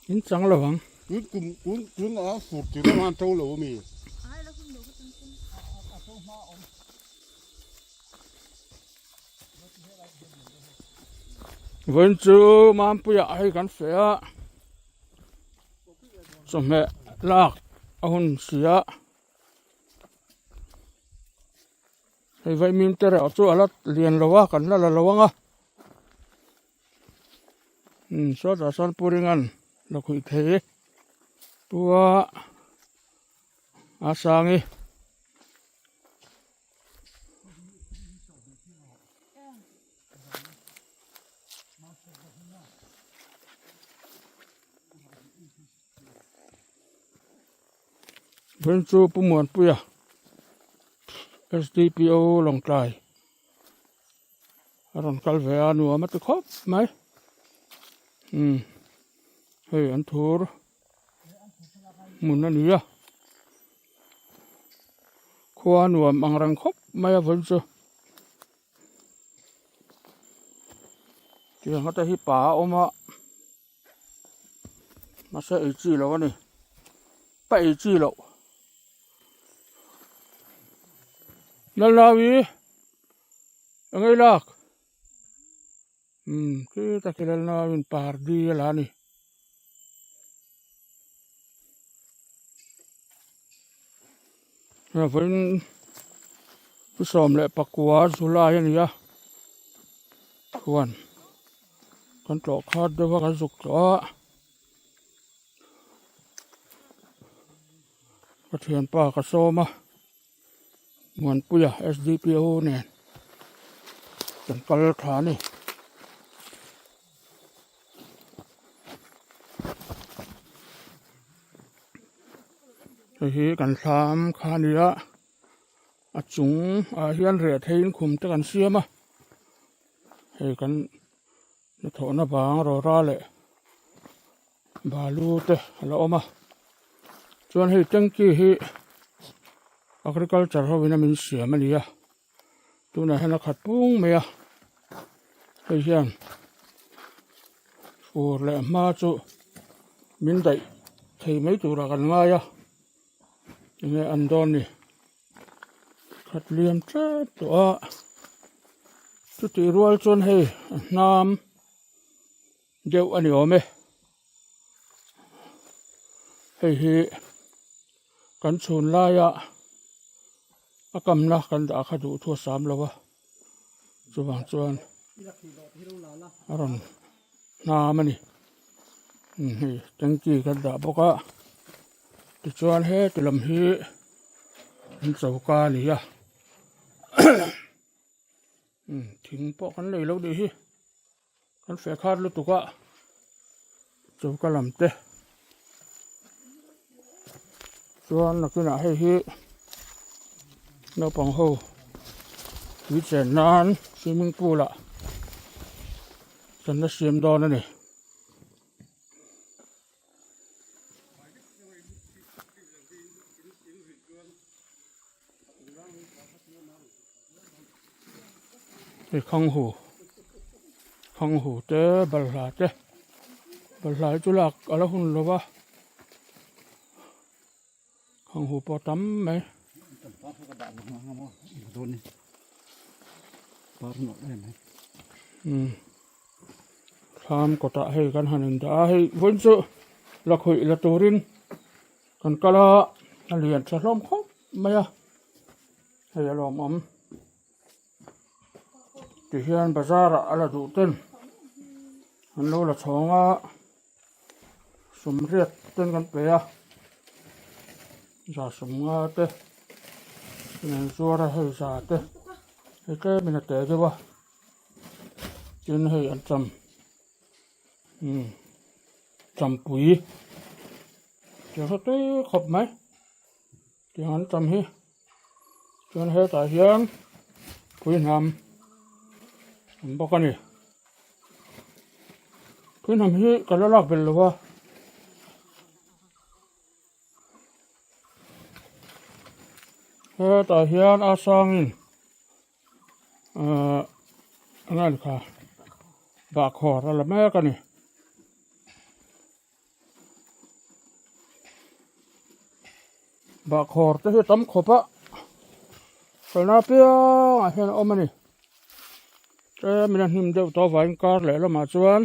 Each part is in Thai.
in chẳng là vắng cuốn ở phụt thì nó hoàn trâu lỗ mì vẫn chưa mang bây giờ hay gắn phế cho mẹ lạc ông xía hay vậy mình tới đó chỗ là liền lâu cần là lâu á số đó son puringan là khui thế tua asangi vẫn chưa muộn bây giờ SDPO lòng trai rồical về anh mà tự khóc mấy hey anh thua muốn anh nhớ khoa nua mang răng khóc mấy vẫn chưa thì họ ta hi pa mà sẽ ý chí lâu này bảy ý chí lâu lần nào vậy anh ấy lạc kita kira lần pardi lah ni ya vẫn xóm lại pakua sulai ni ya kawan kan trọ khát đó và kan dục trọ cái thiền pa cái xóm mà nguồn puya SDPO nè chẳng có thà này thìกัน3คานี้ละจุงเฮียนเรียดให้คุมตะกันเสียมาให้กันถอนบางรอราเลยบาลูเตะแล้วมาจวนให้จังกี้ให้agriculture เขาวินามินเสียมันเนี่ยตัวไหนให้นักขัดปุ้งเมียให้เฮียนฟูเลยมาจูมินได้ที่ไม่ตัวรักันง่ายยังไงอันดอนนี่ขัดเลี้ยมเจ้าตัวจุดที่รัวจนให้น้ำเดี๋ยวอันนี้เอาไหมให้กันชนลายกำนักกันด่าขดูทั่ว3แล้ววะจวนอารมณ์น้ำมันนี่จังกี้กันด่าบอกว่าจวนให้ตุลมฮีมันเจ้ากานี่ทิ้งพวกกันเลยแล้วดีกันเสียขาดลุตุกะเจ้ากาลำเตะจวนนักกินให้เราปังหูวิจัยนานซิมิงปูละฉันจะเสียมดอนนี่ข้างหูเจ้บัลลาเจ้บัลลาจุลักอะไรหุ่นหรือวะข้างหูปอตั้มไหมทำก็จะให้กันหันได้ให้วันศุกร์ละคุยละตัวรินกันก็ละเรียนสลอมครบไหมให้ลองที่เฮียนภาษาอะไรดูเต้นอันนู้นละช่องสมเรียดเต้นกันไปจะสมงาเต้ในส่วนให้ศาสตร์ให้แก่เป็นแต่เจ้าวะจึงให้อันจำปุ๋ยจะเขาเต้ขบไหมที่หันจำให้จนให้ตาเฮียนปุ๋ยนำบอกกันนี่ปุ๋ยนำให้กันละลักเป็นหรือวะแต่เฮียนอาสังนั่นค่ะบากขอดอะไรแม่กันนี่ บะขอร์จะให้ตั้มขบะสนาเปียงเห็นอมนี่แต่ไม่ได้หิมเดียวตัวไฟการเลยละมาชวน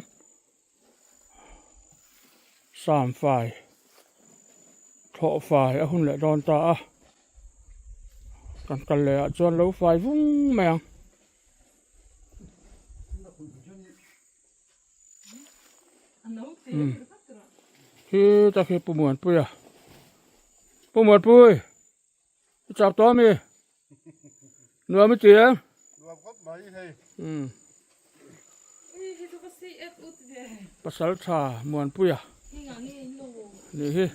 3 ฝ่ายทอฝ่ายหุ่นเลยโดนตากันเลยชวนเราฝ่ายวุ้งแมงที่จะคือปุ่มเหมือนปุยปุ่มเหมือนปุยจับตัวมีเนื้อไม่เจียง รวมก็ไม่ให้ ภาษาชาเหมือนปุยนี่ฮิ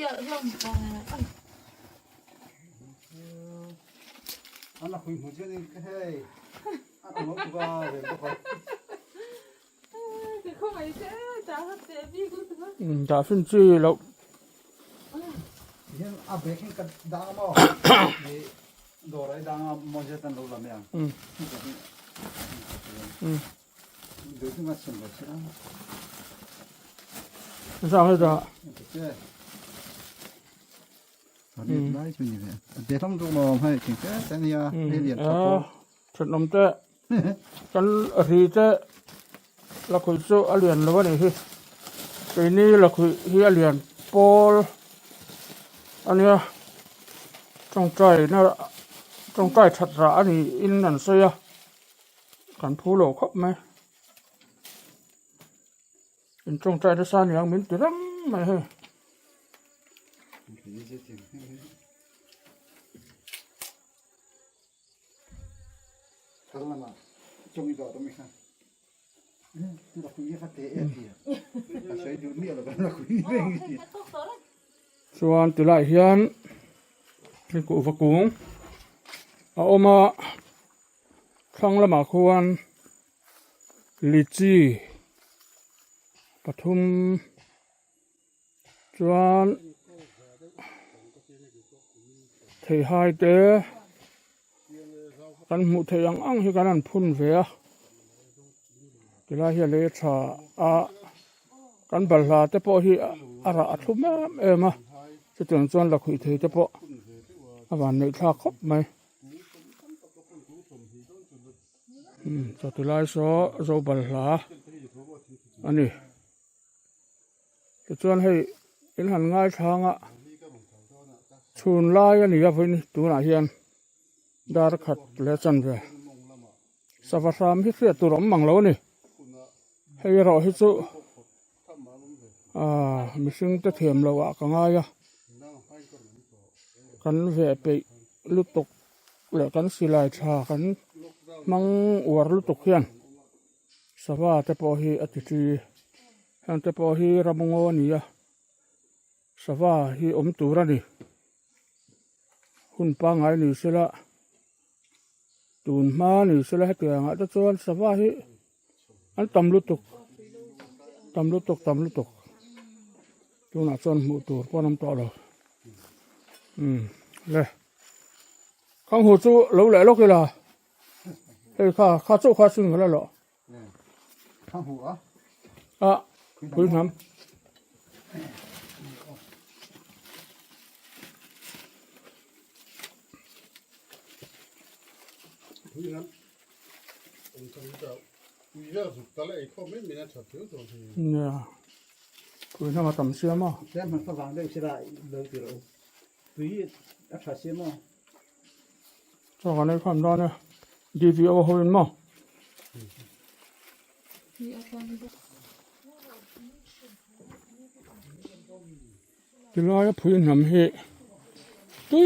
อันนั้นคุยหัวเชื่อนี่ให้อันนั้นก็ว่าเดี๋ยวก็ จ่าฟินจีแล้ว ยังอาเบกินกันดังมั้งนี่โดนอะไรดังมั่งจะตั้งรู้ละมั้ยดูที่มาชิมก่อนสินะ สร้างให้จ่า ตอนนี้ไล่ช่วยนี่เลยเดี๋ยวต้องดูมองให้ถึงแค่แต่เนี่ยเรียนครับผม ฉันนมเจ้กันรีเจ้เราคุยสู้อเลียนแล้ววะนี่ฮิปีนี้เราคุยที่อเลียนโปลอันเนี้ยจงใจนะจงใจชัดระนี่อินนั่นเสียกันผู้โลกครับไหมอินจงใจจะสร้างอย่างมินติรังไหมเฮ้ Kalau mana, cuma itu atau macam, tu dah kuih kat teh dia. Saya dunia lah kan kuih ni. ส่วนตุลาเฮียนนี่กูฟักกุ้งเอามาครั้งละมาควรลิจีปทุมส่วนเทหายเตะกันหมุเทยังอังที่กันนั่นพุ่นเสียตุลาเฮียนเลยชากันบัลลาเตปอฮีอาระอัทุมเอมาจะถึงส่วนหลักหุยเทเตปออาวันในท่าคบไหมจะตุลาโซโซบัลลาอันนี้จะชวนให้เห็นหันง่ายทางอ่ะชูนลายอันนี้ครับนี่ตัวไหนเฮียนดาร์ขัดและจันเวสวัสดิ์ที่เสียตัวรำมังแล้วนี่ให้เราให้สู้มิซึ่งจะเทียมเราอะก็ง่ายอะกันเวไปลุตกเหลือกันสิลายชากันมังอวรลุตกเฮียนสวัสดิ์แต่พอฮีอติจีฮันแต่พอฮีรำงอนี่อะสวัสดิ์ฮีอมตูระนี่หุ่นปังไงนี่สิละตูนมานี่สิละให้เตียงอะจะชวนสวัสดิ์อันตำลุตกตัวน่ะชวนหมูตัวก็น้ำต่อเลยเลยข้างหัวจูเหลวไหลลกเลยล่ะเฮ้ยข้าจูข้าซึ่งกันแล้วเหรอ ข้างหัว พื้นน้ำพื้นน้ำผมทำจะวิญญาณสุดตะเล่เขาไม่มีนักชัดเจนตรงที่เนี่ยพื้นน้ำมาต่ำเสียมั้ง แต่มันฝรั่งได้ใช่ไหมเลิกที่เราวิญญาณชัดเจนมั้ง จากนั้นความร้อนเนี่ยดีวีเอาหัวมั้งที่ร้อยพื้นน้ำเฮตี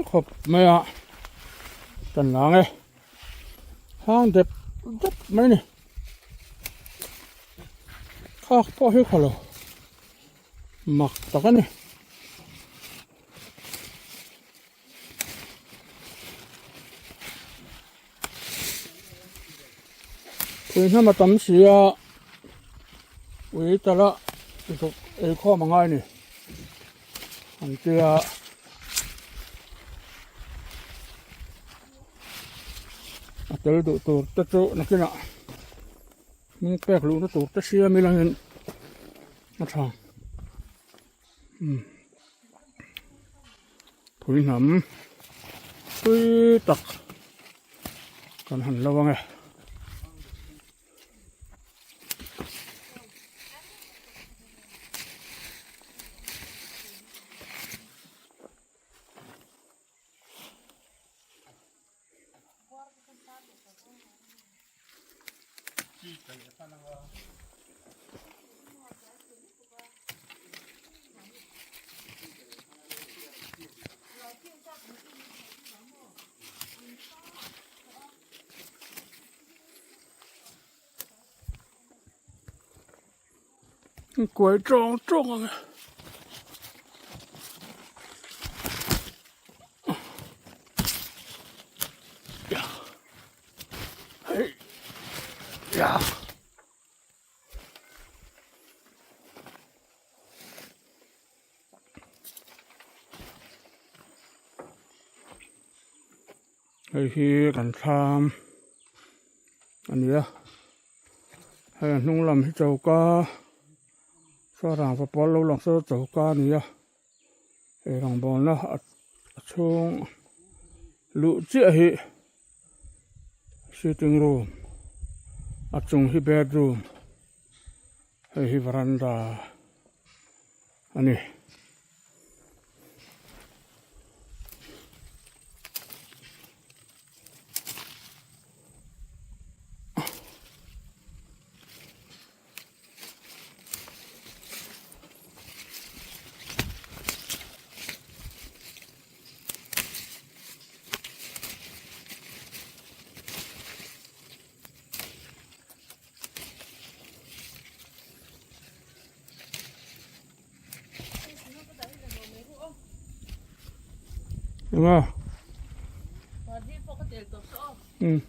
ขบไม่อะจันหลังเลยห้างเด็บไหมนี่ข้าพ่อให้ขอเลยหมักตะกันนี่พื้นถ้ามาตำเสียวิแต่ละอีกข้อมาง่ายนี่อันเจียเจอตัวจะโจนักกินอ่ะมึงแปลกรู้นะตัวจะเสียไม่ละเงิน มาทองถุยหนำถุยตักกันหันระวังไงกล้วยจองจองไงเฮ้ยยาไอ้ที่กันทำอันนี้ให้นุ่งลำให้เจ้าก็สร้างพระปอเราหลังเสื้อเจ้าก็นี่ไอ้หลังบอลนะช่วงลุเจ้าเหsitting room chung hi bedroom hi veranda ani đúng không? Ừ.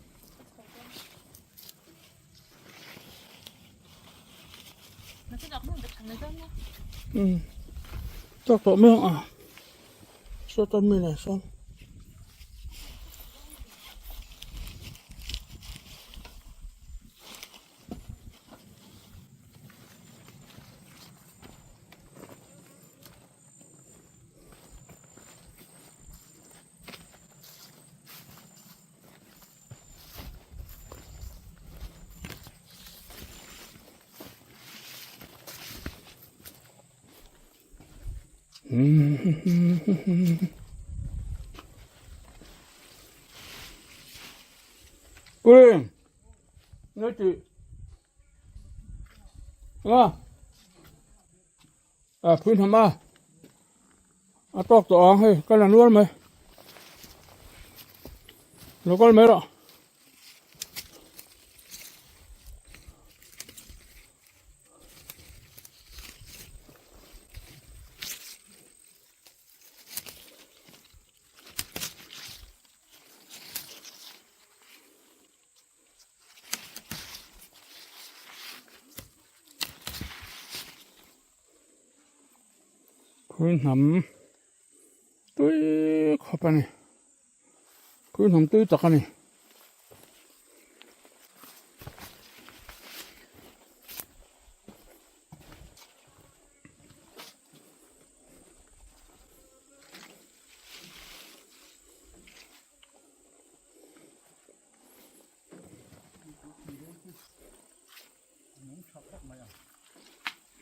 Ừ. Chắc tổ miệng à? Sao tân mình này xong? Quên nói chị Quên hả ma tóc tỏ hay cái là luôn mày nó có mấy đó Quên hầm túi khó bà này Quên hầm túi tắc này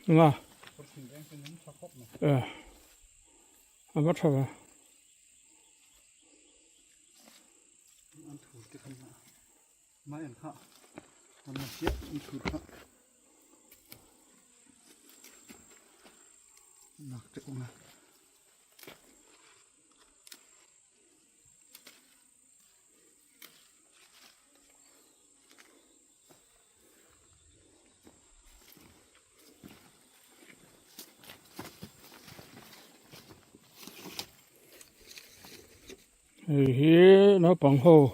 đúng không? Anh bắt sao ăn thử cái không ạ máy ăn khá ăn một chiếc ăn thử khá nạc chạy cũng là Hi nó bằng hồ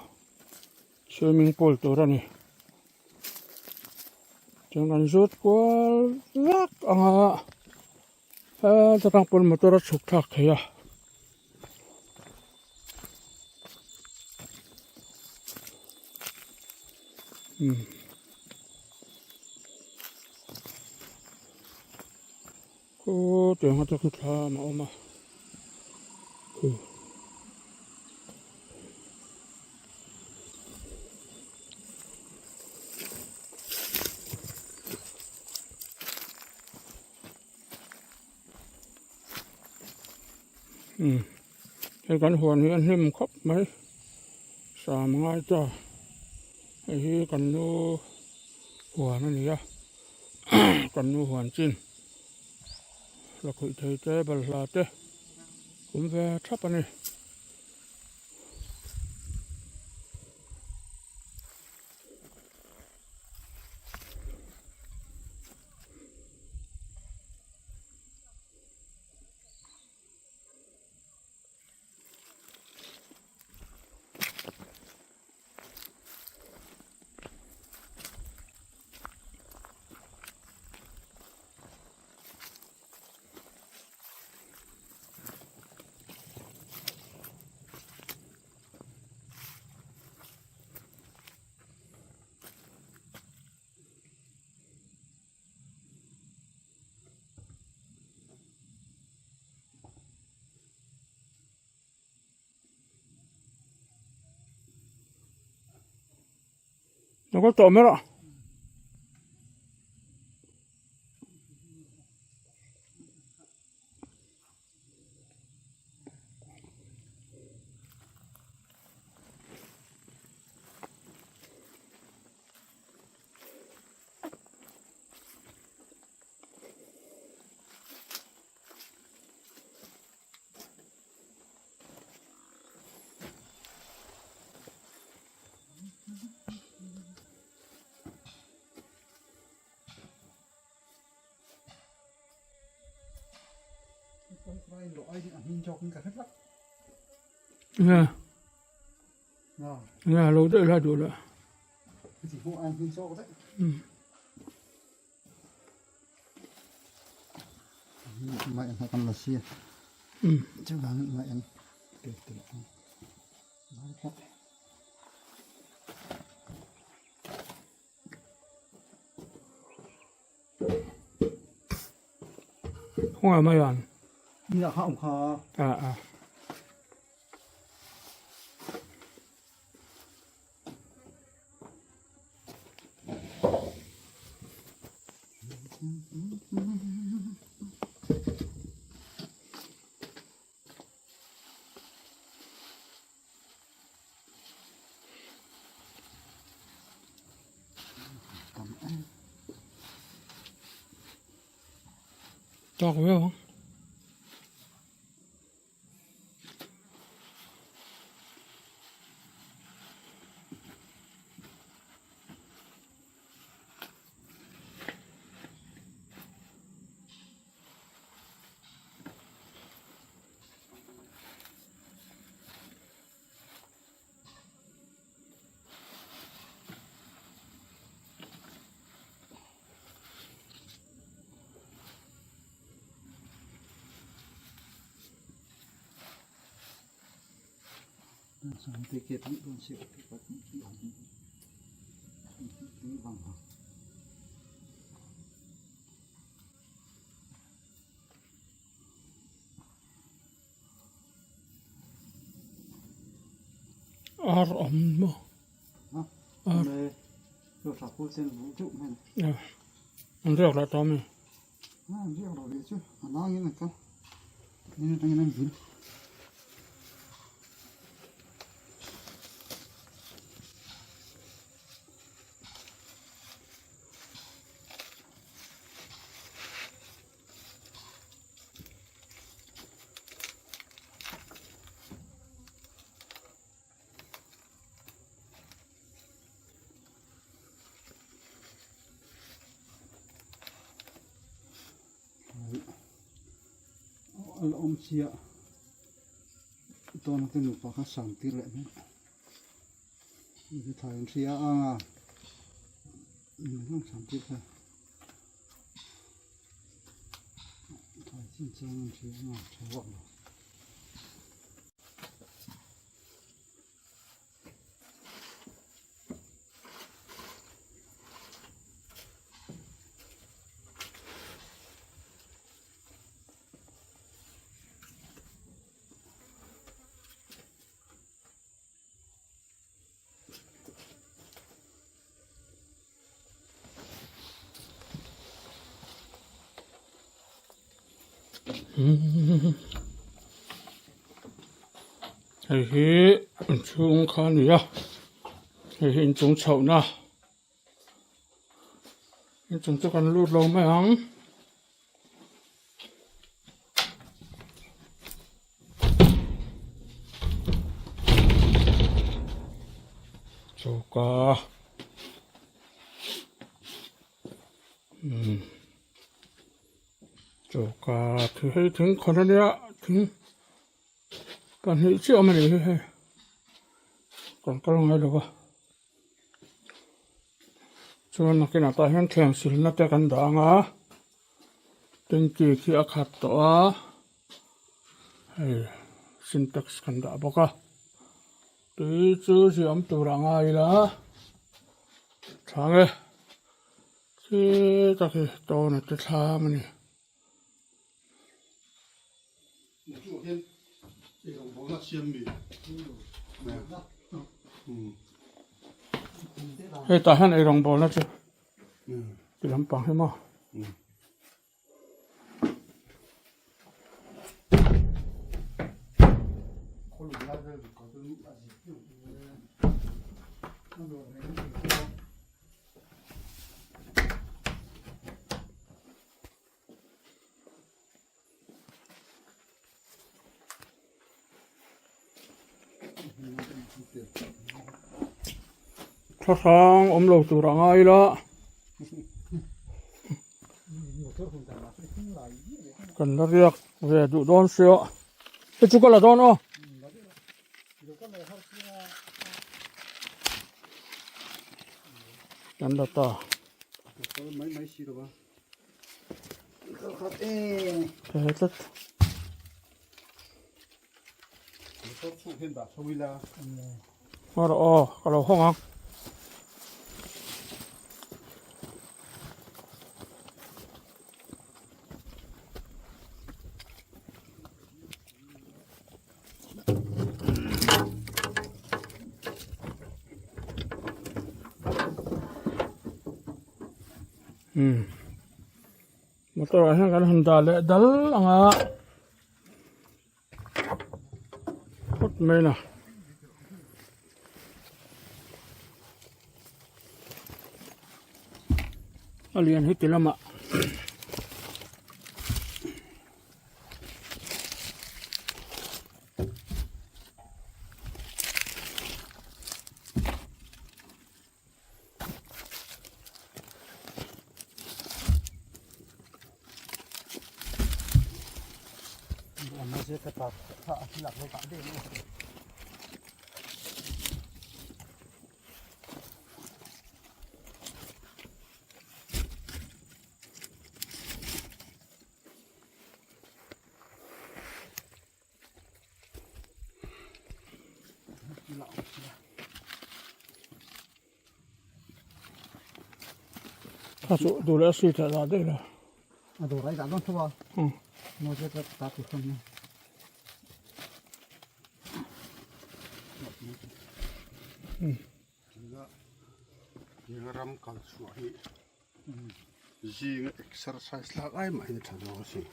swimming poolตัวđó này chẳng cần rút quá rácจะต้องเป็นมอเตอร์ฉุกทักเหรอ โอ้เดี๋ยวเขาจะขึ้นทามาเอามาคือให้กันหัวนี้อันนี้มันครบไหมสามง่ายจ้าไอ้ที่กันนูหัวนั่นนี่อะ กันนูหัวจินแล้วคุยเทเจบลาเตผมแวะทับอันนี้แล้วก็ต่อไหมล่ะไรหล่อไอ้นี่หินจอกนี่กันครับเนี่ย น่ะ เนี่ยเราได้ละดูละ สิพวกอันหินจอกได้ไม่อันกันละเสียเจ้าหลังไม่อันเกิดตัวมาครับ หัวไม่หย่อน นี่แหละข้าวขา อ่าจอกไว้หรอสามติเกตนี่โดนเสียบที่ปัดนี่หลังนี่บังหักอมมั้ง เลยเราสับพูดเส้นหูจุกมัน มันเรียกอะไรตอมนี่ เรียกเราเลยชื่ออันนั้นนี่นะครับนี่ตั้งนั่งหินอมเชียตอนนั้นเป็นหนูปากสามตีแหละนี่คือถ่ายเชียต้องสามตีค่ะถ่ายจริงจังเชียใช่ว่า嘿嘿，中看你呀，嘿嘿，中丑呢，你中这个路路没行。走个，走个，挺可能的，挺，但是这么的嘿，刚刚来了吧？就那个那大汉天是那在干当啊，天气去阿卡多啊，哎，syntax 干打不个？对，就是俺多人啊啦，长诶，这大概到那这差么呢？昨天这种黄那鲜米，没有，哎，大汉那种包那是，嗯，这两帮什么？可能那个搞成那些，那个人说。他上我们老多人啊啦，跟那个为主动说，这就过来多呢。真的大。没洗了吧？哎，这，你说出片吧，出去了。我说哦，kalau hong ah. Motor ayan kan handale dal anga. Hot may na. Alian hiti lama. Masih ketat, tak silap tak ada. Kaso dulu sih tak ada lah. Aduh, rai tak tu bah. Masih ketat tu kan. Yang ram kal suai. Jing exercise lah ai mai ni thang no si.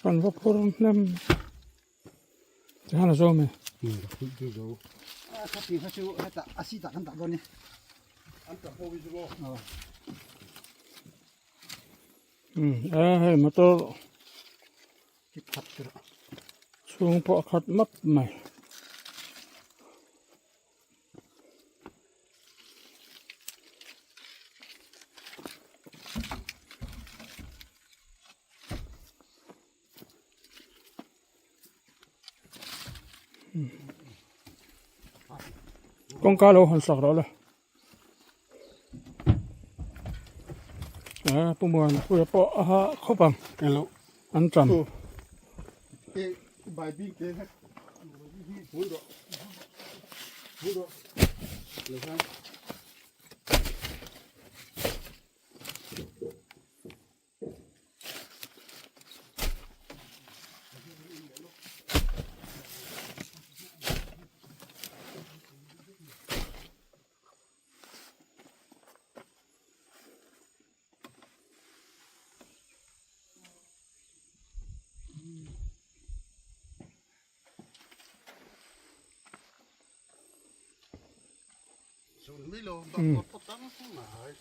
Kan vapor nem. Jangan zoom eh. Tu jauh. Tapi saya tak asyik tak kan tak goni. Anta hobi juga. Motor Cepat tu. chung po khat map mai. Con cá lâu hơn sạc đó là Pung buan pui po aha khopang hello an cham cái bài biên kế hết hú độ được không Sùn mấy lô tao có tắm không lại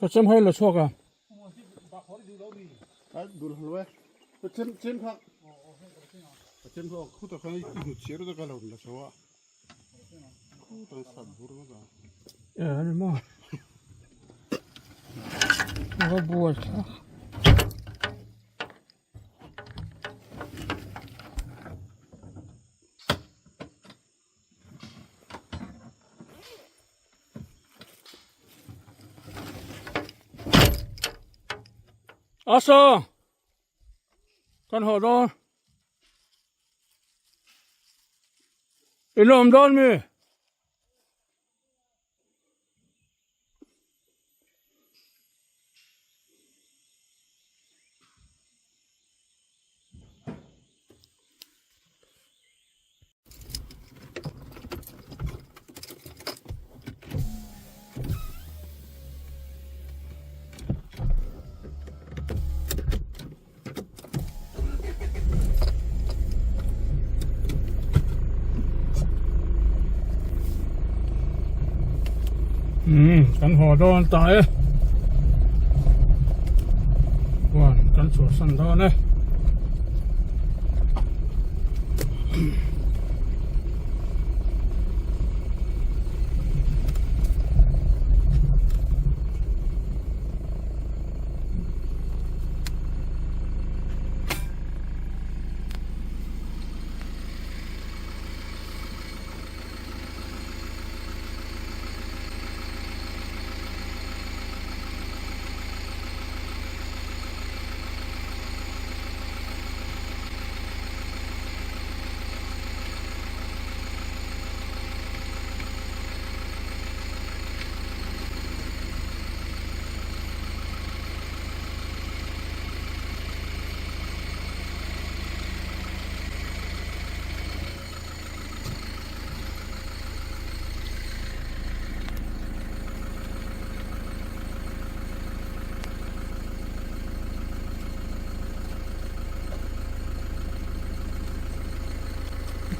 có chấm hay là chua cả đủ rồi trên khác trên khác khu tập cái một chiếc đó cái là sao khu tập sản bùn đó anh mà nó bùa Asa, con hồ đó, inom đó mi, con hồ đó tại, con sổ sân đó này.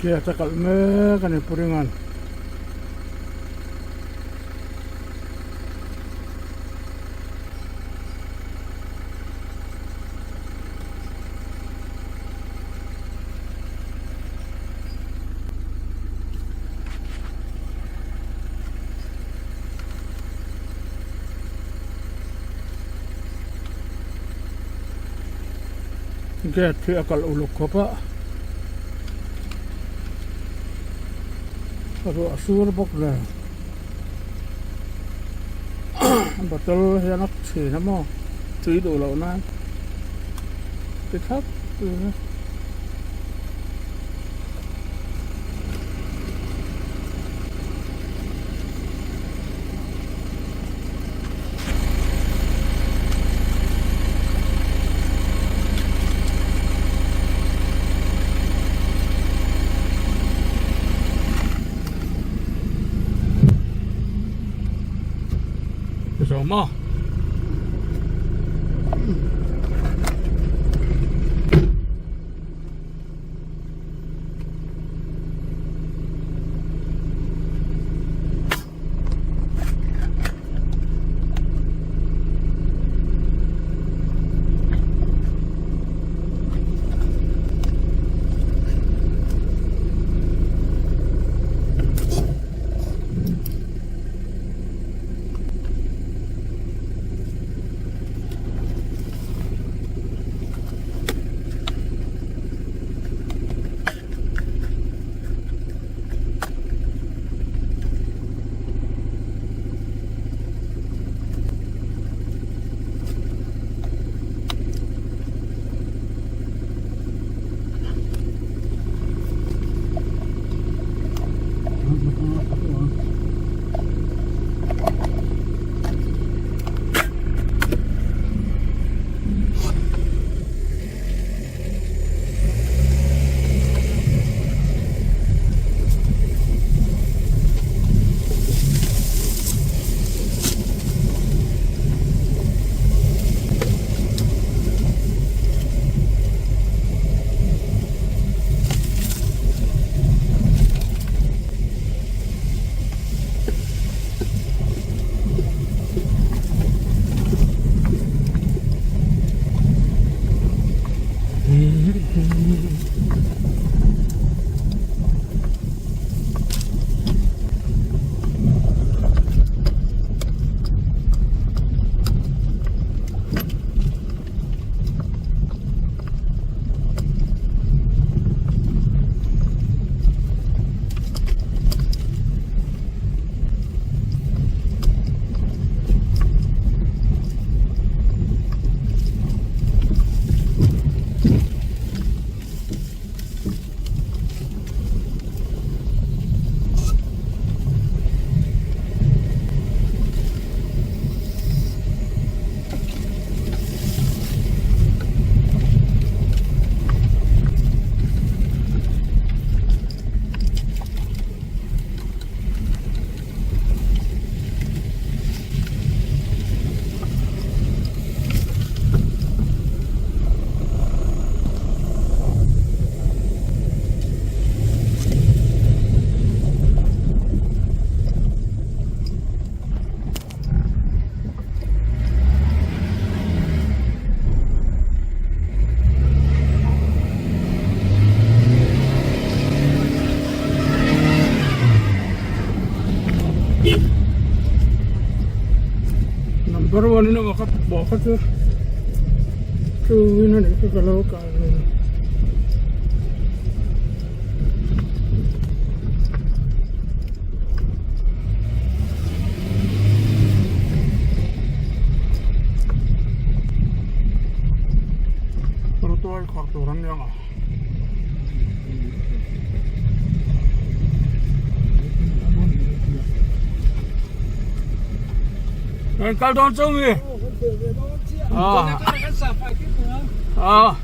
Kia cakal me kan puringan. Kia akal uluk ko pa. Rồi asur bốc ra betul ya nak sih nama cuy dulu nan kita sama Baru ini nak bawa tu ini ni kalau kan. Trotoar karturan yang ah. Kalau dong cumi. Ah.